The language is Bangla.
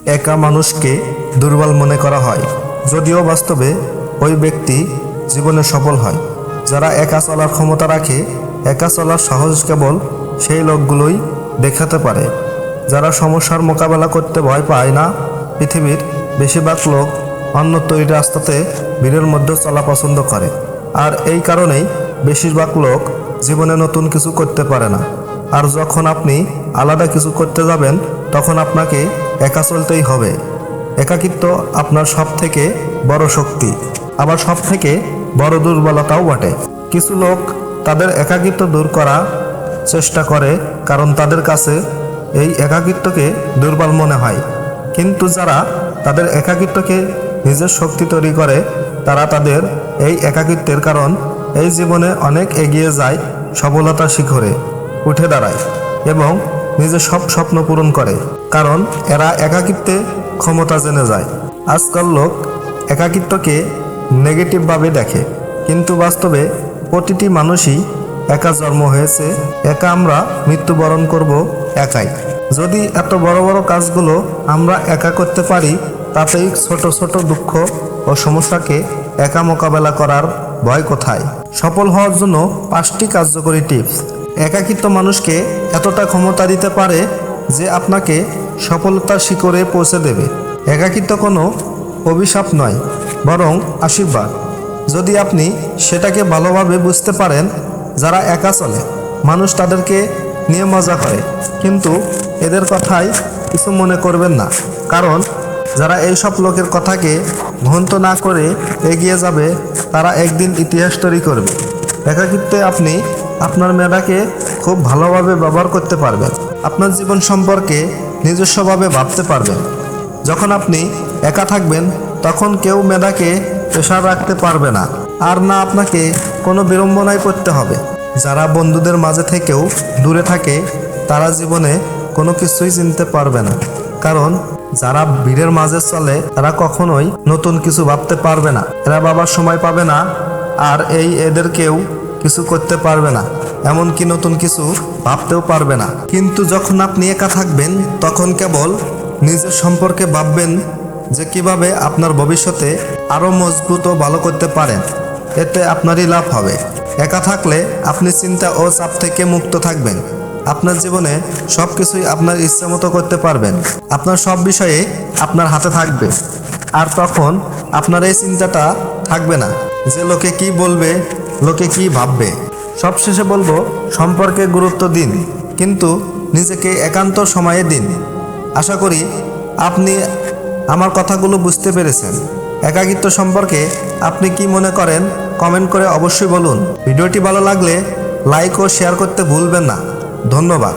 একা মানুষকে দুর্বল মনে করা হয়, যদিও বাস্তবে ওই ব্যক্তি জীবনে সফল হয়। যারা একা চলার ক্ষমতা রাখে, একা চলার সাহস কেবল সেই লোকগুলোই দেখাতে পারে। যারা সমস্যার মোকাবেলা করতে ভয় পায় না। পৃথিবীর বেশিরভাগ লোক অন্য তৈরি রাস্তাতে ভিড়ের মধ্যে চলা পছন্দ করে, আর এই কারণেই বেশিরভাগ লোক জীবনে নতুন কিছু করতে পারে না। আর যখন আপনি আলাদা কিছু করতে যাবেন, তখন আপনাকে একা চলতেই হবে। একাকিত্ব আপনার সব থেকে বড় শক্তি, আবার সব থেকে বড় দুর্বলতাও বটে। কিছু লোক তাদের একাকিত্ব দূর করার চেষ্টা করে, কারণ তাদের কাছে এই একাকিত্বকে দুর্বল মনে হয়। কিন্তু যারা তাদের একাকিত্বকে নিজের শক্তি তৈরি করে, তারা তাদের এই একাকিত্বের কারণ এই জীবনে অনেক এগিয়ে যায়, সফলতার শিখরে উঠে দাঁড়ায় এবং নিজের সব স্বপ্ন পূরণ করে, কারণ এরা একাকিত্বে ক্ষমতা জেনে যায়। আজকাল লোক একাকিত্বকে নেগেটিভভাবে দেখে, কিন্তু বাস্তবে প্রতিটি মানুষই একা জন্ম হয়েছে, একা আমরা মৃত্যুবরণ করব একাই। যদি এত বড় বড় কাজগুলো আমরা একা করতে পারি, তাতেই ছোট ছোট দুঃখ ও সমস্যাকে একা মোকাবেলা করার ভয় কোথায়? সফল হওয়ার জন্য 5টি কার্যকরী টিপস। একাকিত্ব মানুষকে এতটা ক্ষমতা দিতে পারে যে আপনাকে সফলতার শিখরে পৌঁছে দেবে। একাকিত্ব কোনো অভিশাপ নয়, বরং আশীর্বাদ, যদি আপনি সেটাকে ভালোভাবে বুঝতে পারেন। যারা একা চলে, মানুষ তাদেরকে নিয়ে মজা করে, কিন্তু এদের কথায় কিছু মনে করবেন না, কারণ যারা এইসব লোকের কথাকে গ্রহণ না করে এগিয়ে যাবে, তারা একদিন ইতিহাস তৈরি করবে। একাকিত্বে আপনি আপনার মেধাকে খুব ভালোভাবে ব্যবহার করতে পারবেন, আপনার জীবন সম্পর্কে নিজস্বভাবে ভাবতে পারবেন। যখন আপনি একা থাকবেন, তখন কেউ মেধাকে প্রেশার রাখতে পারবে না, আর না আপনাকে কোনো বিড়ম্বনায় পড়তে হবে। যারা বন্ধুদের মাঝে থেকেও দূরে থাকে, তারা জীবনে কোনো কিছুই চিনতে পারবে না, কারণ যারা ভিড়ের মাঝে চলে, তারা কখনোই নতুন কিছু ভাবতে পারবে না। এরা ভাবার সময় পাবে না, আর এদের কেউ কিছু করতে পারবে না, এমনকি নতুন কিছু ভাবতেও পারবে না। কিন্তু যখন আপনি একা থাকবেন, তখন কেবল নিজের সম্পর্কে ভাববেন যে কিভাবে আপনার ভবিষ্যতে আরও মজবুত ও ভালো করতে পারেন। এতে আপনারই লাভ হবে। একা থাকলে আপনি চিন্তা ও চাপ থেকে মুক্ত থাকবেন। আপনার জীবনে সব কিছুই আপনার ইচ্ছা মতো করতে পারবেন। আপনার সব বিষয়ে আপনার হাতে থাকবে, আর তখন আপনার এই চিন্তাটা থাকবে না যে লোকে কি বলবে, লোকে কি ভাববে। সবশেষে বলবো, সম্পর্কে গুরুত্ব দিন, কিন্তু নিজেকে একান্ত সময়ে দিন। আশা করি আপনি আমার কথাগুলো বুঝতে পেরেছেন। একাকিত্ব সম্পর্কে আপনি কি মনে করেন, কমেন্ট করে অবশ্যই বলুন। ভিডিওটি ভালো লাগলে লাইক ও শেয়ার করতে ভুলবেন না। ধন্যবাদ।